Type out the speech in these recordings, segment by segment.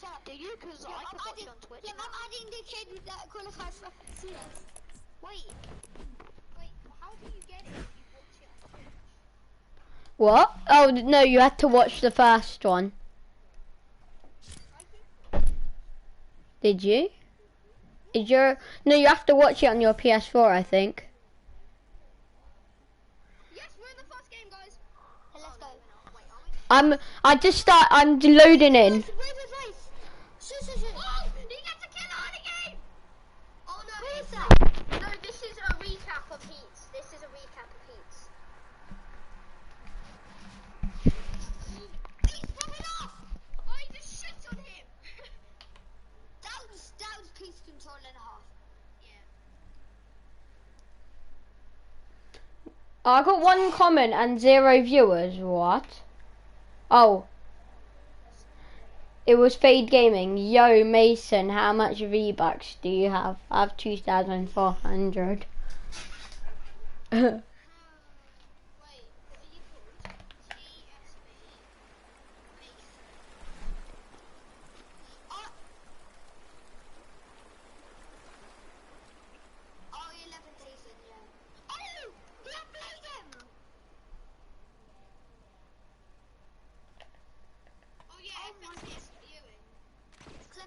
chat. Do you? Because I can watch you on Twitch. Yeah, I'm adding the kid that qualified for CS. Wait, how do you get it if you watch it on Twitch? What? Oh, no, you had to watch the first one. Did you? No, you have to watch it on your PS4, I think. Yes, we're in the first game, guys. Hey, let's go. I'm loading in. Wait. Shoot. Oh, he gets a kill on the game. Oh no, who is that? No, this is a recap of Heats. He's popping off. Oh, he just shit on him. that was peace control and a half. Yeah. I got 1 comment and 0 viewers. What? Oh. It was Fade Gaming. Yo, Mason, how much V-Bucks do you have? I have 2,400.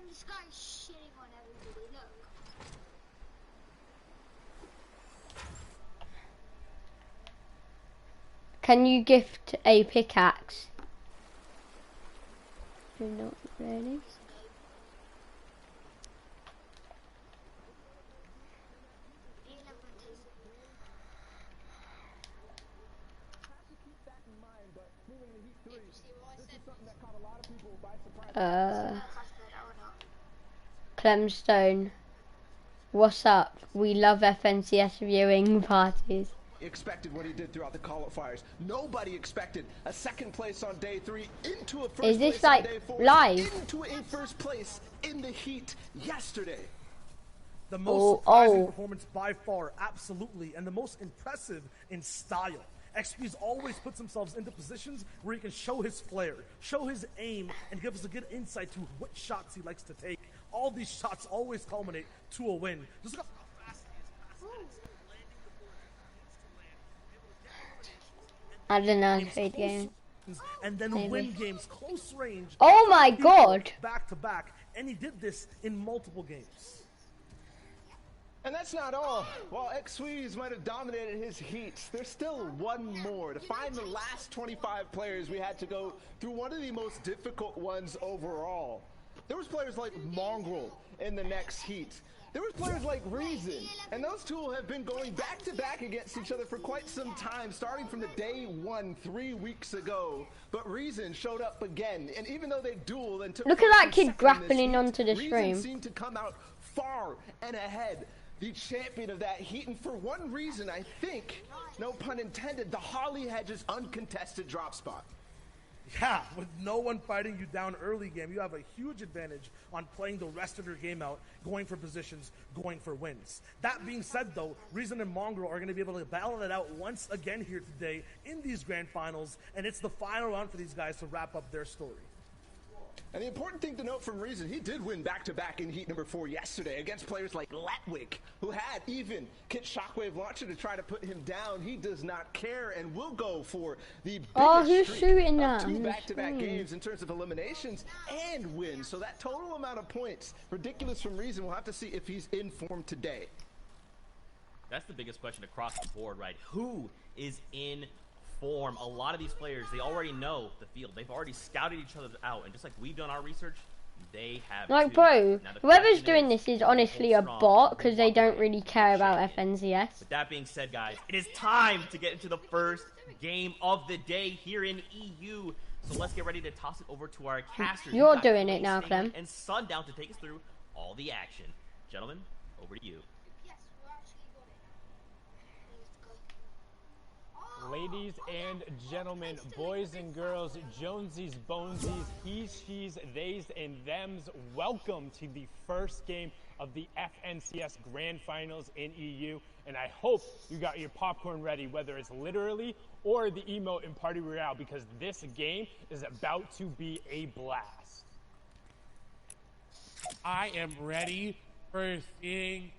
This guy's shitting on everybody, look. Can you gift a pickaxe? You're not ready. Clemstone, what's up? We love FNCS viewing parties. Expected what he did throughout the qualifiers. Nobody expected a second place on day 3 into a first Is this place like on day 4 live? into a first place in the heat yesterday. The most surprising performance by far, absolutely, and the most impressive in style. XP's always puts themselves into positions where he can show his flair, show his aim, and give us a good insight to what shots he likes to take. All these shots always culminate to a win. Just look how fast he is passing I don't know, Fade game. and then win games close range. Oh my god! Back to back, and he did this in multiple games. And that's not all. While XWeeze might have dominated his heats, there's still one more. To find the last 25 players, we had to go through one of the most difficult ones overall. There was players like Mongrel in the next heat. There was players like Reason, and those two have been going back to back against each other for quite some time, starting from the day 1 3 weeks ago. But Reason showed up again, and even though they dueled and took Look at that kid grappling onto the Reason stream. seemed to come out far and ahead, the champion of that heat, and for one reason, I think, no pun intended, the Holly Hedges uncontested drop spot. Yeah, with no one fighting you down early game, you have a huge advantage on playing the rest of your game out, going for positions, going for wins. That being said, though, Reason and Mongrel are going to be able to battle it out once again here today in these grand finals, and it's the final round for these guys to wrap up their story. And the important thing to note from Reason, he did win back-to-back in heat number 4 yesterday against players like Letwick, who had even Kit Shockwave Launcher to try to put him down. He does not care and will go for the biggest streak of 2 back-to-back games in terms of eliminations and wins. So that total amount of points, ridiculous from Reason. We'll have to see if he's in form today. That's the biggest question across the board, right? Who is in form? A lot of these players, they already know the field. They've already scouted each other out, and just like we've done our research, they have like, bro, whoever's doing this is honestly a bot, because they don't really care about FNCS. With that being said, guys, it is time to get into the first game of the day here in EU. So let's get ready to toss it over to our casters. You're doing it now, Clem. And Sundown to take us through all the action. Gentlemen, over to you. Ladies and gentlemen, boys and girls, Jonesies, Bonesies, he's, she's, theys, and thems, welcome to the first game of the FNCS Grand Finals in EU. And I hope you got your popcorn ready, whether it's literally or the emote in Party Royale, because this game is about to be a blast. I am ready for seeing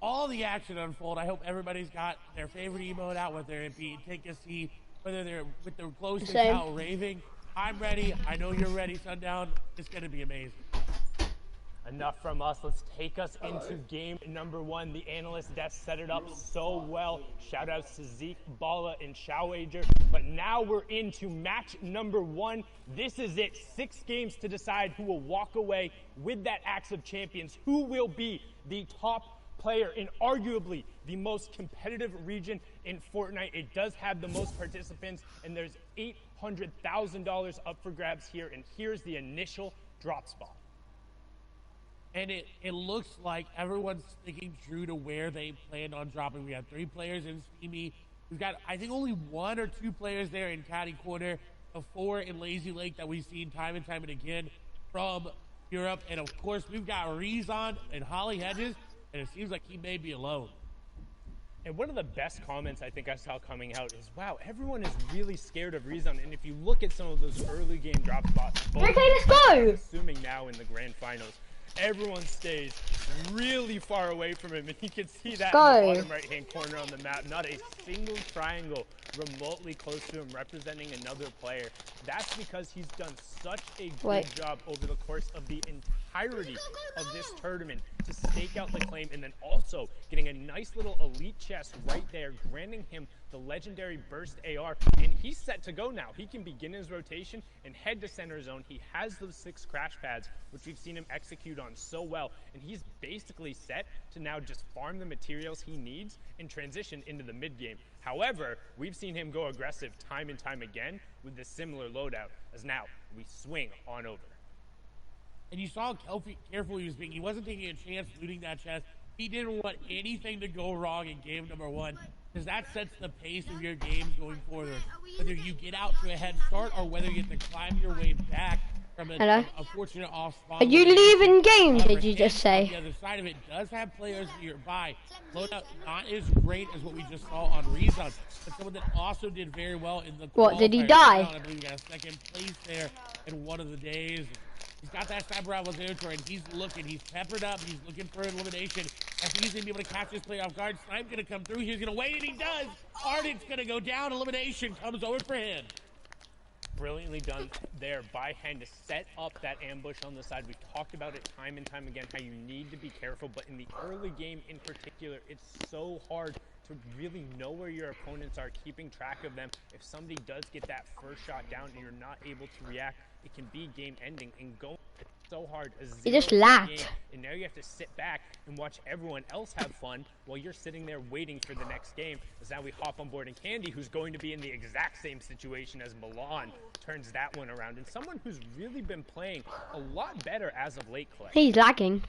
all the action unfold. I hope everybody's got their favorite emote out, whether it be take a seat, whether they're with their closest out raving. I'm ready. I know you're ready, Sundown. It's going to be amazing. Enough from us. Let's take us into game number 1. The analyst desk set it up so well. Shout outs to Zeke, Bala, and Showager. But now we're into match number 1. This is it. 6 games to decide who will walk away with that Axe of Champions. Who will be the top player in arguably the most competitive region in Fortnite. It does have the most participants, and there's $800,000 up for grabs here. And here's the initial drop spot. And it looks like everyone's sticking true to where they planned on dropping. We have 3 players in Steamy. We've got, I think, only 1 or 2 players there in Catty Corner, the 4 in Lazy Lake that we've seen time and time and again from Europe. And, of course, we've got Rezon and Holly Hedges, and it seems like he may be alone. And one of the best comments I think I saw coming out is, wow, everyone is really scared of Rezon. And if you look at some of those early game drop spots, Okay, let's go! Assuming now in the grand finals, everyone stays really far away from him, and you can see that in the bottom right-hand corner on the map. Not a single triangle remotely close to him representing another player. That's because he's done such a good job over the course of the entirety of this tournament to stake out the claim, and then also getting a nice little elite chest right there, granting him the legendary burst AR, and he's set to go now. He can begin his rotation and head to center zone. He has those 6 crash pads, which we've seen him execute on so well, and he's basically set to now just farm the materials he needs and transition into the mid game. However, we've seen him go aggressive time and time again with this similar loadout, as now we swing on over. And you saw how careful he was being. He wasn't taking a chance looting that chest. He didn't want anything to go wrong in game number 1, because that sets the pace of your games going forward. Whether you get out to a head start or whether you get to climb your way back from a fortunate off spawn. Are you leaving game, did you just say? The other side of it does have players nearby. Loadout not as great as what we just saw on Rezon, but someone that also did very well in the What, did he die? I believe he got a 2nd place there in one of the days. He's got that sniper rifle territory, and he's looking. He's peppered up. He's looking for elimination. If he's going to be able to catch this play off guard, Snipe's going to come through. He's going to wait, and he does. Ardent's going to go down. Elimination comes over for him. Brilliantly done there by Hen to set up that ambush on the side. We've talked about it time and time again, how you need to be careful, but in the early game in particular, it's so hard to really know where your opponents are, keeping track of them. If somebody does get that first shot down and you're not able to react, it can be game ending, and going so hard. He just laughed. And now you have to sit back and watch everyone else have fun while you're sitting there waiting for the next game. As now we hop on board, and Candy, who's going to be in the exact same situation as Milan, turns that one around. And someone who's really been playing a lot better as of late, Clay. He's lagging.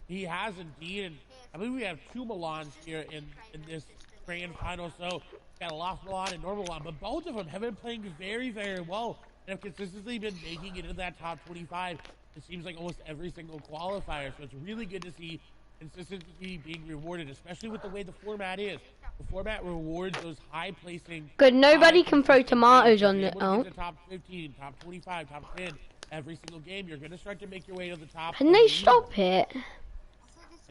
He has indeed, and I believe we have 2 Milans here in this grand final. So got a Lost Milan and Normal Milan, but both of them have been playing very, very well and have consistently been making it into that top 25. It seems like almost every single qualifier, so it's really good to see consistency being rewarded, especially with the way the format is. The format rewards those high placing. Good, nobody can throw tomatoes on the top 15, top 25, top 10 every single game. You're going to start to make your way to the top. Can they stop it?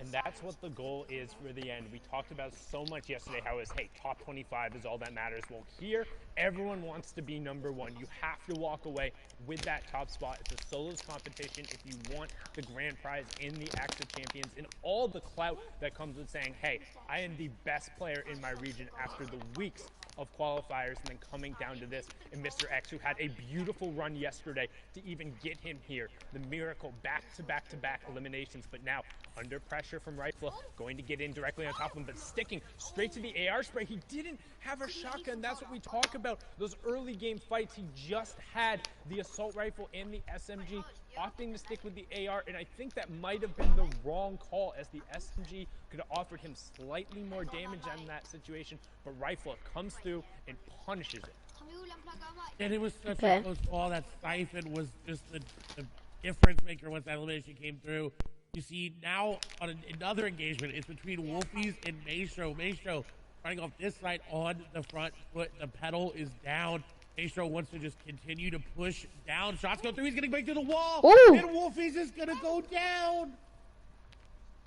And that's what the goal is for the end. We talked about so much yesterday how it's, hey, top 25 is all that matters. Well, here, everyone wants to be number 1. You have to walk away with that top spot. It's a solos competition if you want the grand prize in the Axe of Champions and all the clout that comes with saying, hey, I am the best player in my region after the weeks of qualifiers and then coming down to this. And Mr. X, who had a beautiful run yesterday to even get him here. The miracle back-to-back-to-back eliminations, but now under pressure from Rifle, going to get in directly on top of him, but sticking straight to the AR spray. He didn't have a shotgun. That's what we talk about. Those early game fights, he just had the assault rifle and the SMG, opting to stick with the AR, and I think that might have been the wrong call, as the SMG could have offered him slightly more damage in that situation, but Rifle comes through and punishes it. And it was such a close call. That Siphon was just the difference maker once that elimination came through. You see now on another engagement, it's between Wolfies and Maestro. Maestro running off this side on the front foot. The pedal is down, Maestro wants to just continue to push down. Shots go through. He's going to break through the wall. Ooh. And Wolfie's is going to go down.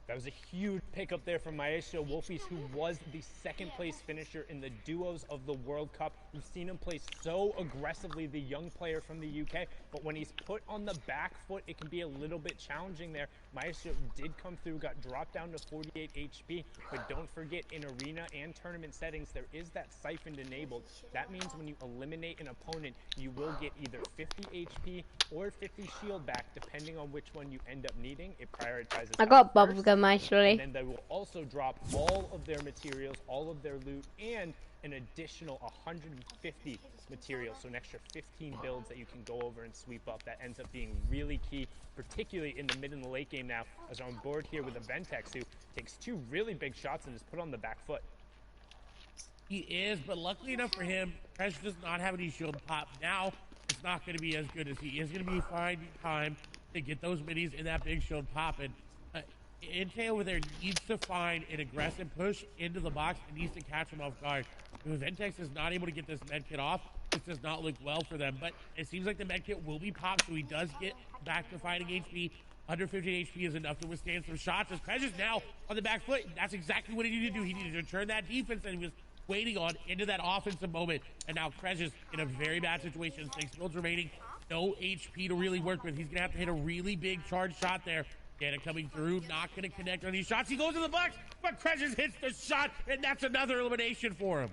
That was a huge pickup there from Maestro Wolfies, who was the second place finisher in the duos of the World Cup. We've seen him play so aggressively, the young player from the UK, but when he's put on the back foot, it can be a little bit challenging there. Maestro did come through, got dropped down to 48 HP, but don't forget, in arena and tournament settings, there is that siphoned enabled. That means when you eliminate an opponent, you will get either 50 HP or 50 shield back, depending on which one you end up needing. It prioritizes. I got bubblegum actually. And then they will also drop all of their materials, all of their loot, and an additional 150 materials, so an extra 15 builds that you can go over and sweep up. That ends up being really key, particularly in the mid and the late game now, as I'm on board here with a Ventex who takes 2 really big shots and is put on the back foot. He is, but luckily enough for him, Crash does not have any shield pop. Now, it's not going to be as good as he is going to be finding time to get those minis in that big shield pop. And Inte over there needs to find an aggressive push into the box and needs to catch him off guard. If Ventex is not able to get this medkit off, this does not look well for them. But it seems like the medkit will be popped, so he does get back to fighting HP. Under 50 HP is enough to withstand some shots. As Krez is now on the back foot, that's exactly what he needed to do. He needed to turn that defense that he was waiting on into that offensive moment. And now Krez is in a very bad situation. 6 builds remaining, no HP to really work with. He's going to have to hit a really big charge shot there. Ganna coming through, not going to connect on these shots. He goes in the box, but Krez hits the shot, and that's another elimination for him.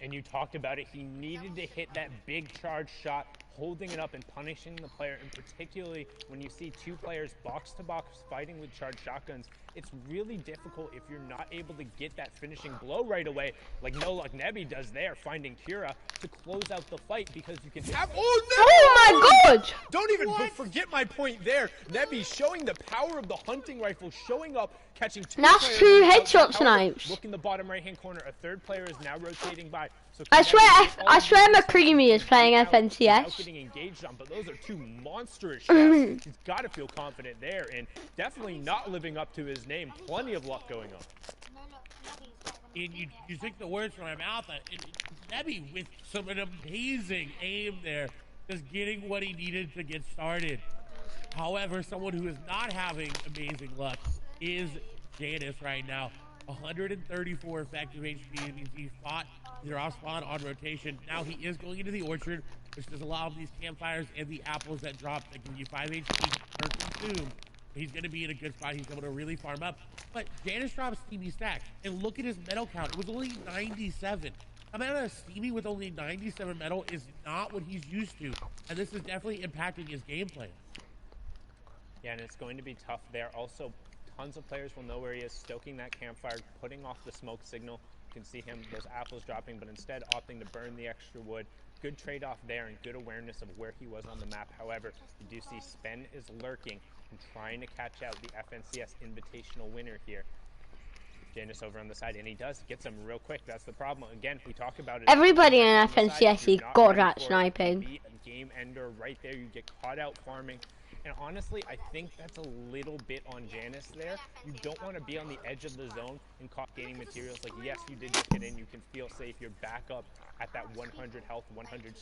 And you talked about it, he needed to hit that big charge shot, holding it up and punishing the player, and particularly when you see 2 players box to box fighting with charged shotguns, it's really difficult if you're not able to get that finishing blow right away, like No Luck Nebby does there, finding Kira to close out the fight, because you can have— Oh my god! Don't even forget my point there. Nebby showing the power of the hunting rifle, showing up, catching 2 That's players 2 headshot snipes. Look in the bottom right hand corner, a 3rd player is now rotating by. So I swear McCreamy is playing FNCS. Getting engaged on, but those are 2 monstrous shots. He's got to feel confident there, and definitely not living up to his name. Plenty of luck going on. And you took the words from my mouth. Nebby with an amazing aim there, just getting what he needed to get started. However, someone who is not having amazing luck is Janus right now. 134 effective HP means he fought either off spawn on rotation. Now he is going into the orchard, which does allow him these campfires and the apples that drop that give you 5 HP per consume. He's going to be in a good spot. He's able to really farm up. But Janus drops Steamy stack, and look at his metal count. It was only 97. A man of Steamy with only 97 metal is not what he's used to, and this is definitely impacting his gameplay. Yeah, and it's going to be tough there. Also, tons of players will know where he is, stoking that campfire, putting off the smoke signal. You can see him, those apples dropping, but instead opting to burn the extra wood. Good trade-off there and good awareness of where he was on the map. However, you do see Spen is lurking and trying to catch out the FNCS Invitational winner here. Janus over on the side, and he does. Gets him real quick. That's the problem. Again, we talk about it. Everybody in FNCS is good at sniping. Be a game ender right there. You get caught out farming. And honestly, I think that's a little bit on Janus there. You don't want to be on the edge of the zone and caught gaining materials. Like, yes, you did just get in. You can feel safe. You're back up at that 100 health, 100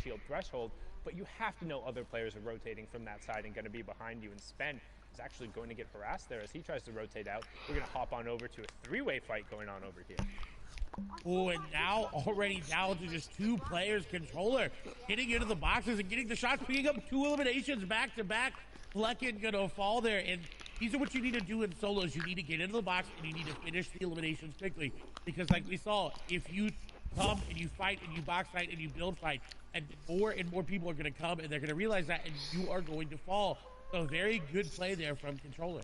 shield threshold. But you have to know other players are rotating from that side and going to be behind you. And Spen is actually going to get harassed there as he tries to rotate out. We're going to hop on over to a 3-way fight going on over here. Oh, and now already down to just 2 players. Controller getting into the boxes and getting the shots, picking up 2 eliminations back to back. Flecken gonna fall there, and these are what you need to do in solos. You need to get into the box and you need to finish the eliminations quickly, because like we saw, if you come and you fight and you box fight and you build fight, and more people are gonna come and they're gonna realize that, and you are going to fall. So very good play there from Controller.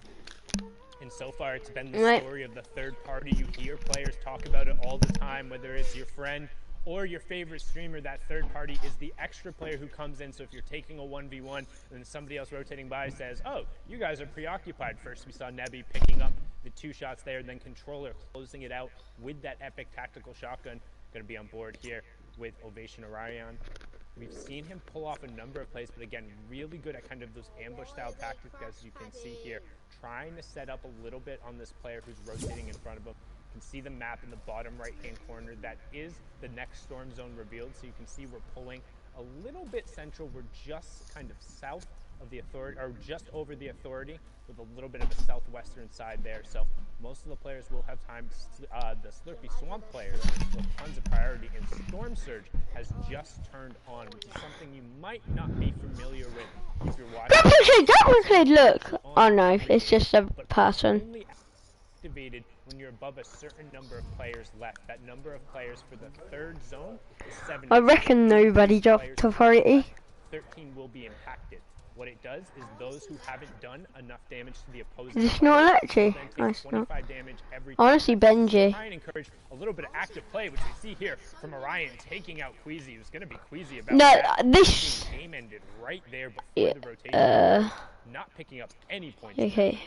And so far, it's been the story of the third party. You hear players talk about it all the time, whether it's your friend or your favorite streamer. That third party is the extra player who comes in. So if you're taking a 1v1 and then somebody else rotating by says, oh, you guys are preoccupied. First, we saw Nebby picking up the 2 shots there, then Controller closing it out with that epic tactical shotgun. Going to be on board here with Ovation Orion. We've seen him pull off a number of plays, but again, really good at kind of those ambush-style tactics, as you can see here. Trying to set up a little bit on this player who's rotating in front of him. You can see the map in the bottom right-hand corner. That is the next storm zone revealed. So you can see we're pulling a little bit central. We're just kind of south of the authority, or just over the authority, with a little bit of a southwestern side there. So most of the players will have time. The Slurpy Swamp players will have tons of priority, and Storm Surge has just turned on, which is something you might not be familiar with if you're watching. That could look. Oh no, it's just a person. Only activated when you're above a certain number of players left. That number of players for the third zone is 70. I reckon nobody dropped authority. 13 will be impacted. What it does is those who haven't done enough damage to the opposing Is this not electric? Nice. 25 damage every time. Honestly, Benji. Try and encourage a little bit of active play, which we see here from Orion taking out Queasy. It was going to be Queasy about that. This game ended right there before the rotation. Not picking up any points. Okay.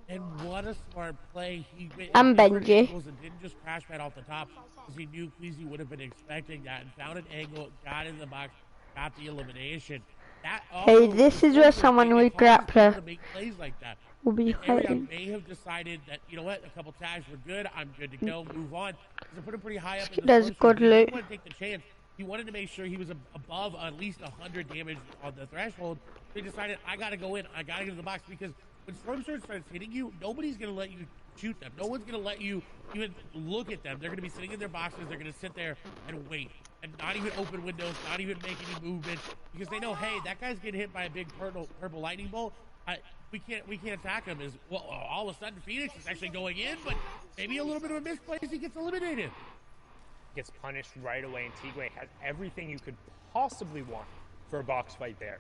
And what a smart play. He I'm Benji. And didn't just crash right off the top, because he knew Queasy would have been expecting that, and found an angle, got in the box, got the elimination. Hey, this is where someone with grappler will be fighting. May have decided that, you know what, a couple tags were good, I'm good to go, move on. So put him pretty high up in the There's good he loot. didn't want to take the chance. He wanted to make sure he was above at least 100 damage on the threshold. They decided, I gotta go in, I gotta get in the box, because when Storm Surge starts hitting you, nobody's gonna let you shoot them. No one's gonna let you even look at them. They're gonna be sitting in their boxes, they're gonna sit there and wait. And not even open windows, not even make any movement, because they know, hey, that guy's getting hit by a big purple lightning bolt. We can't attack him. Well, all of a sudden Phoenix is actually going in, but maybe a little bit of a misplay as he gets eliminated. Gets punished right away, and Tigwe has everything you could possibly want for a box fight there.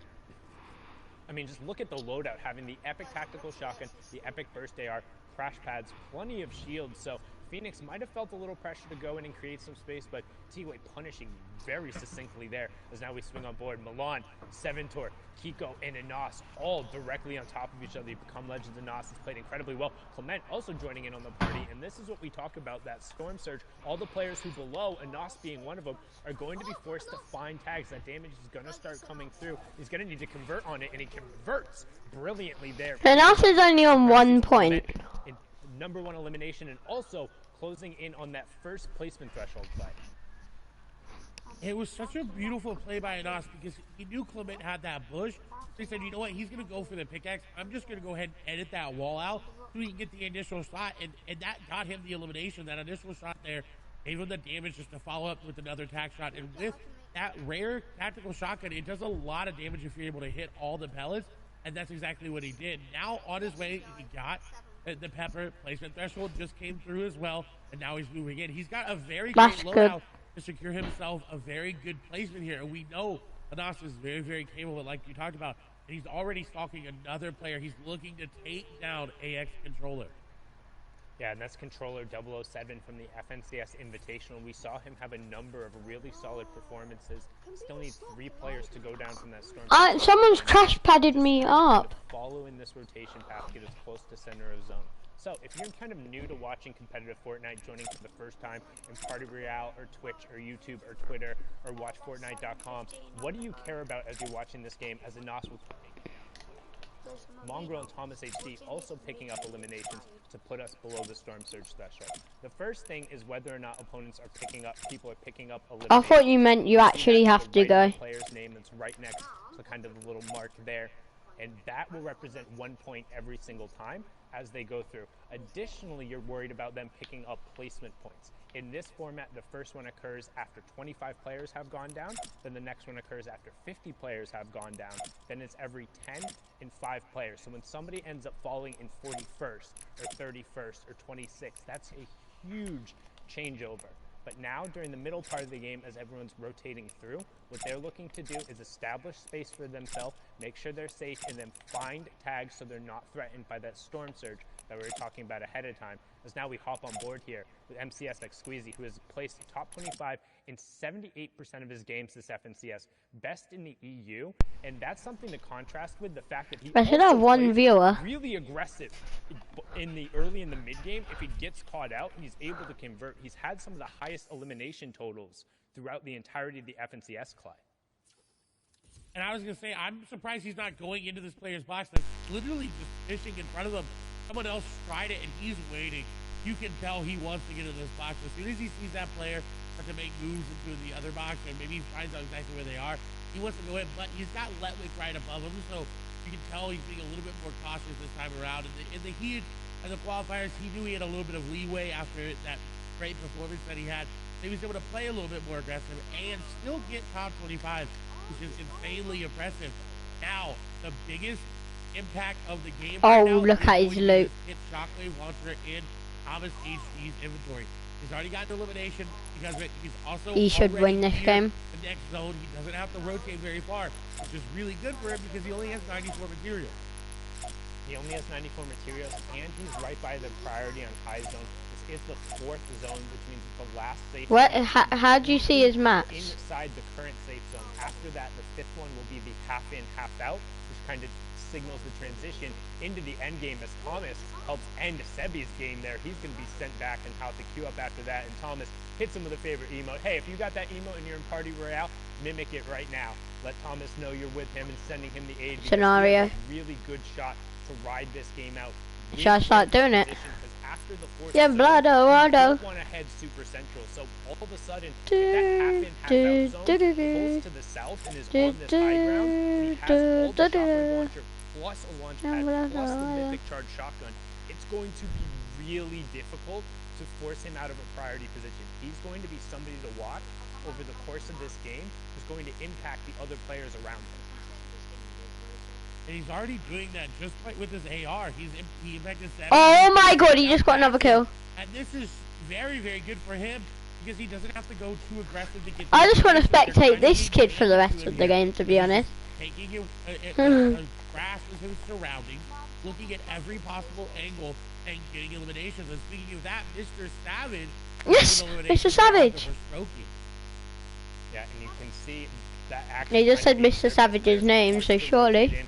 I mean, just look at the loadout, having the epic tactical shotgun, the epic burst AR, crash pads, plenty of shields. So Phoenix might have felt a little pressure to go in and create some space, but Tigwe punishing very succinctly there, as now we swing on board. Milan, Seventor, Kiko, and Anas all directly on top of each other. They become legends. Anas has played incredibly well. Clement also joining in on the party, and this is what we talk about, that Storm Surge. All the players who below, Anas being one of them, are going to be forced to find tags. That damage is going to start coming through. He's going to need to convert on it, and he converts brilliantly there. Anas is only on 1 point. In number 1 elimination, and also closing in on that first placement threshold play. It was such a beautiful play by Anas, because he knew Clement had that bush. So he said, you know what, he's going to go for the pickaxe. I'm just going to go ahead and edit that wall out so he can get the initial shot. And that got him the elimination. That initial shot there gave him the damage just to follow up with another tack shot. And with that rare tactical shotgun, it does a lot of damage if you're able to hit all the pellets. And that's exactly what he did. Now on his way, he got the pepper placement threshold, just came through as well. And now he's moving in. He's got a very great loadout to secure himself a very good placement here. And we know Anas is very, very capable, like you talked about. And he's already stalking another player. He's looking to take down AX Controller. Yeah, and that's Controller 007 from the FNCS Invitational. We saw him have a number of really solid performances. Still needs 3 players to go down from that storm. Someone's crash padded me up. Follow in this rotation path, get as close to center of zone. So, if you're kind of new to watching competitive Fortnite, joining for the first time in Party Royale or Twitch or YouTube or Twitter or watchfortnite.com, what do you care about as you're watching this game as Anas was playing? Mongrel and Thomas HD also picking up eliminations to put us below the Storm Surge threshold. The first thing is whether or not opponents are picking up, people are picking up eliminations. I thought you meant you actually have to go. Player's name that's right next to kind of the little mark there. And that will represent 1 point every single time as they go through. Additionally, you're worried about them picking up placement points. In this format, the first one occurs after 25 players have gone down, then the next one occurs after 50 players have gone down, then it's every 10 and 5 players. So when somebody ends up falling in 41st or 31st or 26th, that's a huge changeover. But now, during the middle part of the game, as everyone's rotating through, what they're looking to do is establish space for themselves, make sure they're safe, and then find tags so they're not threatened by that Storm Surge that we were talking about ahead of time. As now we hop on board here with MCS like Squeezy, who has placed top 25 in 78% of his games this FNCS, best in the EU, and that's something to contrast with the fact that he I should have one viewer. Really aggressive in the early and the mid game. If he gets caught out, he's able to convert. He's had some of the highest elimination totals throughout the entirety of the FNCS, Clyde. And I was going to say, I'm surprised he's not going into this player's box. That's literally just fishing in front of him. Someone else tried it, and he's waiting. you can tell he wants to get in this box. As soon as he sees that player start to make moves into the other box, and maybe he finds out exactly where they are, he wants to go in. But he's got Letwick right above him, so you can tell he's being a little bit more cautious this time around. In the heat of the qualifiers, he knew he had a little bit of leeway after that great performance that he had. He was able to play a little bit more aggressive and still get top 25, which is insanely impressive. Now, the biggest impact of the game right now look at his loot. hit Shockwave launcher in Thomas HC's inventory. He's already got the elimination because of it. He's also He should already win this cleared game. the next zone. He doesn't have to rotate very far, which is really good for him because he only has 94 materials. He only has 94 materials, and he's right by the priority on high zone. This is the 4th zone, which means the last safe What? zone How do you see his maps? inside the current safe zone. After that, the 5th one will be the half in, half out, which kind of signals the transition into the end game as Thomas helps end Sebi's game there. He's going to be sent back and how to queue up after that, and Thomas hits him with a favorite emote. Hey, if you got that emote and you're in Party Royale, mimic it right now. Let Thomas know you're with him and sending him the aid. Scenario. Really good shot to ride this game out. Should I start doing it? After the 4th Yeah, zone, Blado. you want to head super central, so all of a sudden, that half in, half out zone pulls to the south and is on this high ground. He has all the shockwave launcher plus a launch pad plus the mythic charge shotgun. It's going to be really difficult to force him out of a priority position. He's going to be somebody to watch over the course of this game who's going to impact the other players around him. And he's already doing that just right with his AR. He impacted 7. Oh my god, he just got another kill. And this is very, very good for him because he doesn't have to go too aggressive to get. I just want to spectate this kid for the rest of the game, to be honest. Taking it grasp of his surroundings, looking at every possible angle, and getting eliminations. And speaking of that, Mr. Savage. Yes, Mr. Savage. Yeah, and you can see that They just said Mr. Savage's name, so surely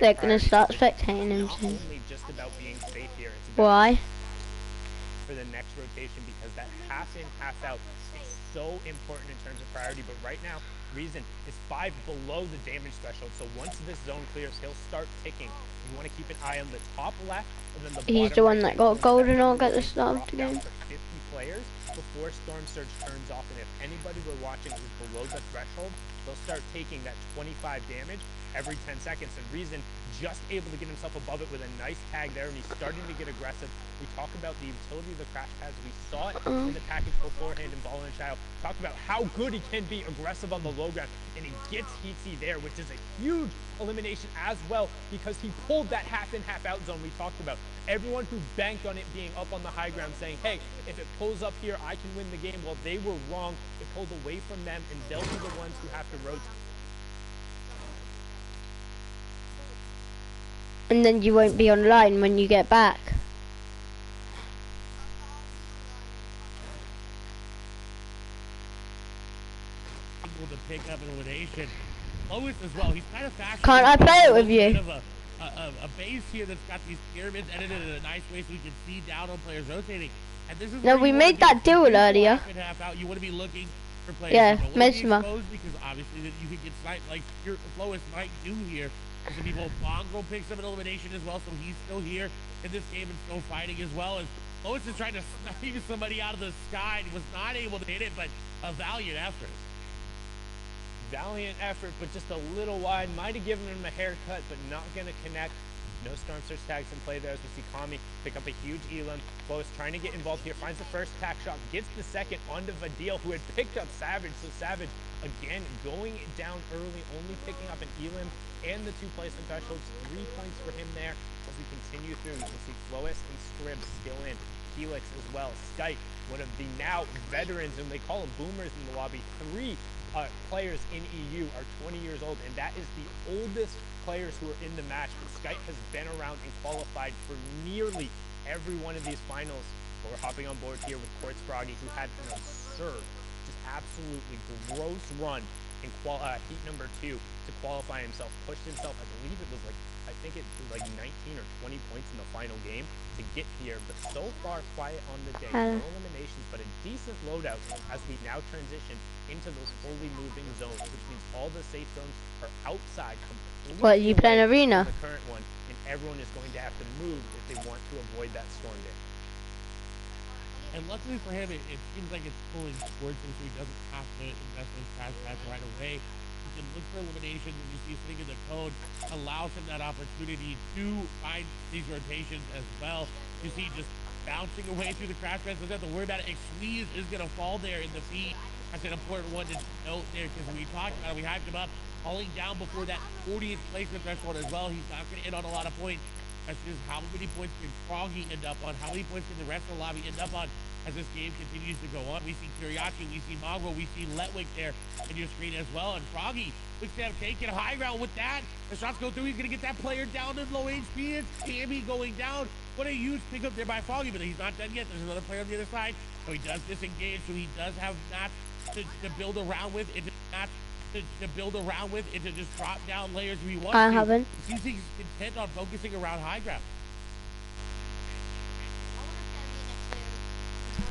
they're gonna start spectating him soon. Just about being safe here. It's Why? for the next rotation because that half in, half out is so important in terms of priority. But right now, Reason is 5 below the damage threshold. So once this zone clears, he'll start ticking. You want to keep an eye on the top left and then the He's bottom the one right. that got golden all at the start of the game. 50 players before Storm Surge turns off, and if anybody we're watching is below the threshold, they'll start taking that 25 damage every 10 seconds. And Reason just able to get himself above it with a nice tag there, and he's starting to get aggressive. We talk about the utility of the crash pads. We saw it in the package beforehand in Ball and Child. Talk about how good he can be aggressive on the low ground, and he gets Heatsy there, which is a huge elimination as well because he pulled that half in, half out zone we talked about. Everyone who banked on it being up on the high ground saying, hey, if it pulls up here, I can win the game. Well, they were wrong. It pulled away from them, and they'll be the ones who have to rotate. And then you won't be online when you get back. Able to pick up an elimination. Lois as well. He's kind of fast. Can't I play it with you? A base here that's got these pyramids edited in a nice way so we can see down on players rotating. And this is No, where we you made wanna that be duel earlier. half in, half out. You want to be looking for players. Yeah, You don't wanna be Mesmer. exposed because obviously that you could get sniped like your Lois might do here. Some people, Mongrel picks up an elimination as well, so he's still here in this game and still fighting as well. As Lois is trying to snipe somebody out of the sky and was not able to hit it, but a valiant effort. Valiant effort, but just a little wide. Might have given him a haircut, but not going to connect. No Storm Surge tags in play there as we see Kami pick up a huge Elam. Lois trying to get involved here, finds the first tack shot, gets the second onto Vadil, who had picked up Savage. So Savage, again, going down early, only picking up an Elam and the 2 placement thresholds. 3 points for him there. As we continue through, you can see Flois and Scribs still in. Helix as well. Skype, one of the now veterans, and they call them boomers in the lobby. 3 players in EU are 20 years old, and that is the oldest players who are in the match. But Skype has been around and qualified for nearly every one of these finals. But we're hopping on board here with Quartz Froggy, who had an absurd, just absolutely gross run in heat number 2 to qualify himself. Pushed himself, I believe it was I think it was like 19 or 20 points in the final game to get here. But so far, quiet on the day. No eliminations, but a decent loadout as we now transition into those fully moving zones, which means all the safe zones are outside completely. What, you play an away arena? from the current one, and everyone is going to have to move if they want to avoid that storm day. And luckily for him, it seems like it's pulling towards him, so he doesn't have to invest in crash pads right away. He can look for eliminations, and you see sitting in the code allows him that opportunity to find these rotations as well. You see just bouncing away through the crash pads, doesn't have to worry about it. Xyz is going to fall there in the feed. That's an important one to note there, because we talked about it, we hyped him up, falling down before that 40th placement threshold as well. He's not going to end on a lot of points. That's just how many points can Froggy end up on, how many points can the rest of the lobby end up on as this game continues to go on. We see Kuriachi, we see Mongrel, we see Letwick there in your screen as well, and Froggy looks to have taken high ground with that. The shots go through, he's going to get that player down in low HP. It's Tammy going down. What a huge pickup there by Froggy, but he's not done yet. There's another player on the other side, so he does disengage, so he does have mats to build around with, into mats to build around with, and to just drop down layers if he wants to. I haven't. He seems he's content on focusing around high ground.